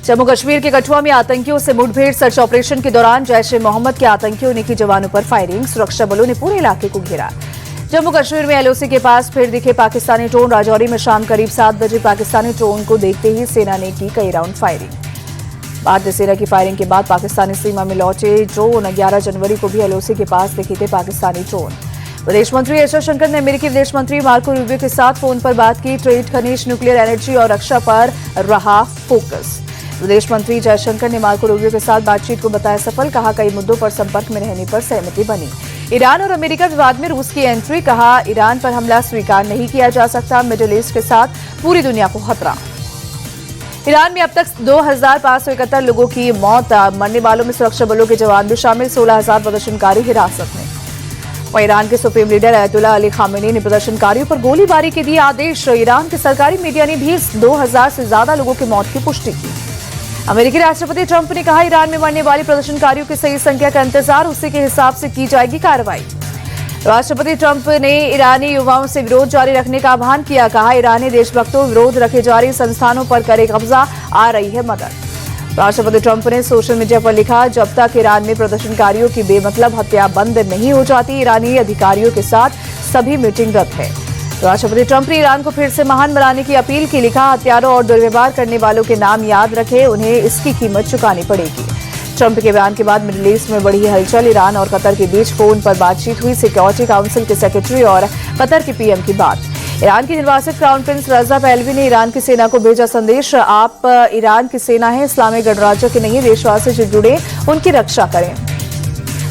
जम्मू कश्मीर के कठुआ में आतंकियों से मुठभेड़। सर्च ऑपरेशन के दौरान जैश ए मोहम्मद के आतंकियों ने की जवानों पर फायरिंग। सुरक्षा बलों ने पूरे इलाके को घेरा। जम्मू कश्मीर में एलओसी के पास फिर दिखे पाकिस्तानी ड्रोन। राजौरी में शाम करीब 7 बजे पाकिस्तानी ड्रोन को देखते ही सेना ने की कई राउंड फायरिंग। भारतीय सेना की फायरिंग के बाद पाकिस्तानी सीमा में लौटे ड्रोन। 11 जनवरी को भी एलओसी के पास दिखे थे पाकिस्तानी ड्रोन। विदेश मंत्री एस जयशंकर ने अमेरिकी विदेश मंत्री मार्को रूबियो के साथ फोन पर बात की। ट्रेड, खनिज, न्यूक्लियर एनर्जी और रक्षा पर रहा फोकस। विदेश मंत्री जयशंकर ने मार्को रूबियो के साथ बातचीत को बताया सफल। कहा कई मुद्दों पर संपर्क में रहने पर सहमति बनी। ईरान और अमेरिका विवाद में रूस की एंट्री। कहा ईरान पर हमला स्वीकार नहीं किया जा सकता। मिडिल ईस्ट के साथ पूरी दुनिया को खतरा। ईरान में अब तक 2571 लोगों की मौत। मरने वालों में सुरक्षा बलों के जवान भी शामिल। 16,000 प्रदर्शनकारी हिरासत में। वहीं ईरान के सुप्रीम लीडर अयतुल्ला अली खामेनी ने प्रदर्शनकारियों पर गोलीबारी के दिए आदेश। ईरान के सरकारी मीडिया ने भी 2000 से ज्यादा लोगों की मौत की पुष्टि की। अमेरिकी राष्ट्रपति ट्रंप ने कहा ईरान में मरने वाले प्रदर्शनकारियों की सही संख्या का इंतजार, उसी के हिसाब से की जाएगी कार्रवाई। राष्ट्रपति ट्रंप ने ईरानी युवाओं से विरोध जारी रखने का आह्वान किया। कहा ईरानी देशभक्तों, विरोध रखे जा रहे संस्थानों पर करे कब्जा, आ रही है मदद। राष्ट्रपति ट्रंप ने सोशल मीडिया पर लिखा, जब तक ईरान में प्रदर्शनकारियों की बेमतलब हत्या बंद नहीं हो जाती, ईरानी अधिकारियों के साथ सभी मीटिंग रद्द है। राष्ट्रपति ट्रंप ने ईरान को फिर से महान बनाने की अपील की। लिखा, हत्यारों और दुर्व्यवहार करने वालों के नाम याद रखें, उन्हें इसकी कीमत चुकानी पड़ेगी। ट्रंप के बयान के बाद मिडिल ईस्ट में बढ़ी हलचल। ईरान और कतर के बीच फोन पर बातचीत हुई। सिक्योरिटी काउंसिल के सेक्रेटरी और कतर के पीएम की बात। ईरान की निर्वासित क्राउन प्रिंस रजा पहलवी ने ईरान की सेना को भेजा संदेश। आप ईरान की सेना है, इस्लामिक गणराज्य के नहीं। देशवासी जो जुड़े उनकी रक्षा करें।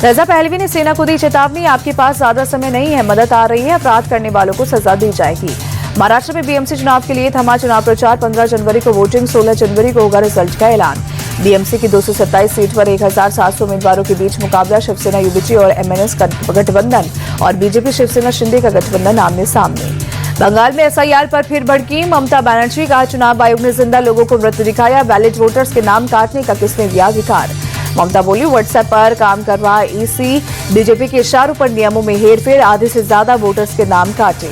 रजा पहलवी ने सेना को दी चेतावनी, आपके पास ज्यादा समय नहीं है, मदद आ रही है, अपराध करने वालों को सजा दी जाएगी। महाराष्ट्र में बीएमसी चुनाव के लिए थमा चुनाव प्रचार। 15 जनवरी को वोटिंग, 16 जनवरी को होगा रिजल्ट का ऐलान। बीएमसी की 227 सीट पर 1700 उम्मीदवारों के बीच मुकाबला। शिवसेना यूबीटी और एमएनएस का गठबंधन और बीजेपी शिवसेना शिंदे का गठबंधन आमने सामने। बंगाल में एसआईआर पर फिर भड़कीं ममता बनर्जी। कहा चुनाव आयोग ने जिंदा लोगों को मृत दिखाया, वैलिड वोटर्स के नाम काटने का किसने दिया अधिकार। ममता बोली, व्हाट्सएप पर काम कर रहा ईसी, बीजेपी के इशारों पर नियमों में हेरफेर, आधे से ज्यादा वोटर्स के नाम काटे।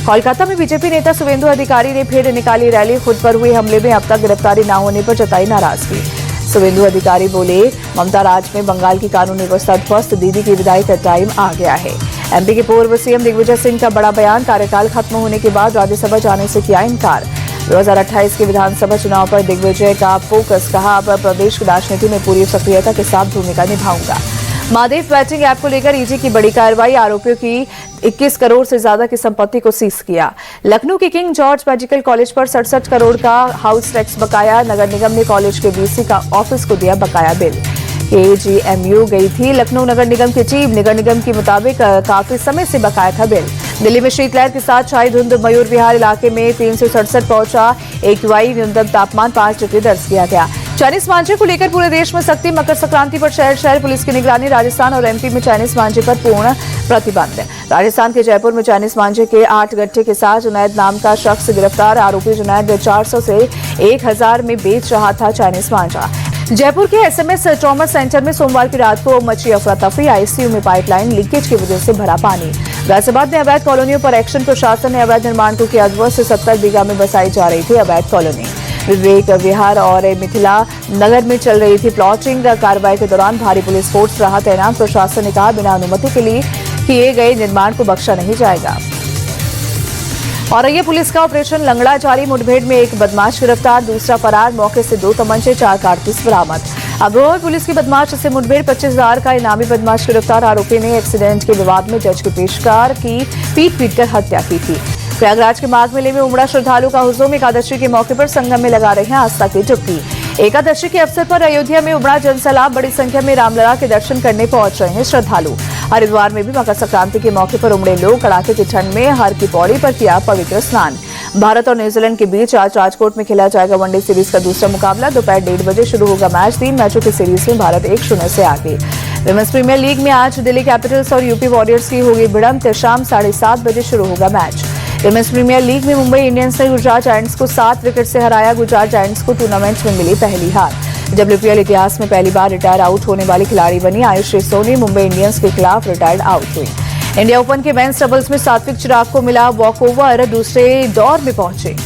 कोलकाता में बीजेपी नेता शुवेंदु अधिकारी ने फिर निकाली रैली। खुद पर हुए हमले में अब तक गिरफ्तारी न होने पर जताई नाराजगी। शुवेंदु अधिकारी बोले, ममता राज में बंगाल की कानून व्यवस्था ध्वस्त, दीदी की विदाई का टाइम आ गया है। एमपी के पूर्व सीएम दिग्विजय सिंह का बड़ा बयान। कार्यकाल खत्म होने के बाद राज्यसभा जाने से किया इनकार। 2028 के विधानसभा चुनाव पर दिग्विजय का फोकस। कहा, अब प्रदेश की राजनीति में पूरी सक्रियता के साथ भूमिका निभाऊंगा। महादेव बैटिंग ऐप को लेकर ईडी की बड़ी कार्रवाई। आरोपियों की 21 करोड़ से ज्यादा की संपत्ति को सीज किया। लखनऊ के किंग जॉर्ज मेडिकल कॉलेज पर 67 करोड़ का हाउस टैक्स बकाया। नगर निगम ने कॉलेज के बीसी का ऑफिस को दिया बकाया बिल। केजीएमयू गई थी लखनऊ नगर निगम की टीम। नगर निगम के मुताबिक काफी समय से बकाया था बिल। दिल्ली में शीतलहर के साथ छाई धुंध। मयूर विहार इलाके में 367 पहुंचा एक्यूआई। न्यूनतम तापमान 5 डिग्री दर्ज किया गया। चाइनीज मांझे को लेकर पूरे देश में सख्ती। मकर संक्रांति पर शहर शहर पुलिस की निगरानी। राजस्थान और एमपी में चाइनीज मांझे पर पूर्ण प्रतिबंध। राजस्थान के जयपुर में चाइनीज मांझे के 8 गट्ठे के साथ जुनैद नाम का शख्स गिरफ्तार। आरोपी जुनैद 400 से 1000 में बेच रहा था चाइनीज मांझा। जयपुर के एसएमएस ट्रॉमा सेंटर में सोमवार की रात को मची अफरा तफरी। आईसीयू में पाइपलाइन लीकेज की वजह से भरा पानी। गाजियाबाद में अवैध कॉलोनियों पर एक्शन। प्रशासन ने अवैध निर्माण को किया ध्वस्त। से 70 बीघा में बसाई जा रही थी अवैध कॉलोनी। विवेक विहार और मिथिला नगर में चल रही थी प्लॉटिंग। कार्रवाई के दौरान भारी पुलिस फोर्स रहा तैनात। प्रशासन ने कहा, बिना अनुमति के लिए किए गए निर्माण को बख्शा नहीं जाएगा। और ये पुलिस का ऑपरेशन लंगड़ा जारी। मुठभेड़ में एक बदमाश गिरफ्तार, दूसरा फरार। मौके से 2 तमंचे, 4 कारतूस बरामद। अबरोहा पुलिस की बदमाश से मुठभेड़। 25,000 का इनामी बदमाश गिरफ्तार। आरोपी ने एक्सीडेंट के विवाद में जज की पेशकार की पीट कर हत्या की थी। प्रयागराज के माघ मेले में उमड़ा श्रद्धालु का हुजूम। एकादशी के मौके पर संगम में लगा रहे हैं आस्था की डुबकी। एकादशी के अवसर पर अयोध्या में उमड़ा जनसैलाब। बड़ी संख्या में रामलला के दर्शन करने पहुंच रहे हैं श्रद्धालु। हरिद्वार में भी मकर संक्रांति के मौके पर उमड़े लोग। कड़ाके की ठंड में हर की पौड़ी पर किया पवित्र स्नान। भारत और न्यूजीलैंड के बीच आज राजकोट में खेला जाएगा वनडे सीरीज का दूसरा मुकाबला। दोपहर 1:30 बजे शुरू होगा मैच। 3 मैचों की सीरीज में भारत 1-0 से आगे। विमेंस प्रीमियर लीग में आज दिल्ली कैपिटल्स और यूपी वॉरियर्स की होगी भिड़ंत। शाम 7:30 बजे शुरू होगा मैच। विमेंस प्रीमियर लीग में मुंबई इंडियंस ने गुजरात जायंट्स को 7 विकेट से हराया। गुजरात जायंट्स को टूर्नामेंट में मिली पहली हार। डब्ल्यूपीएल इतिहास में पहली बार रिटायर आउट होने वाली खिलाड़ी बनी आयुषी सोनी। मुंबई इंडियंस के खिलाफ रिटायर्ड आउट हुई। इंडिया ओपन के मेंस डबल्स में सात्विक चिराग को मिला वॉकओवर। दूसरे दौर में पहुंचे।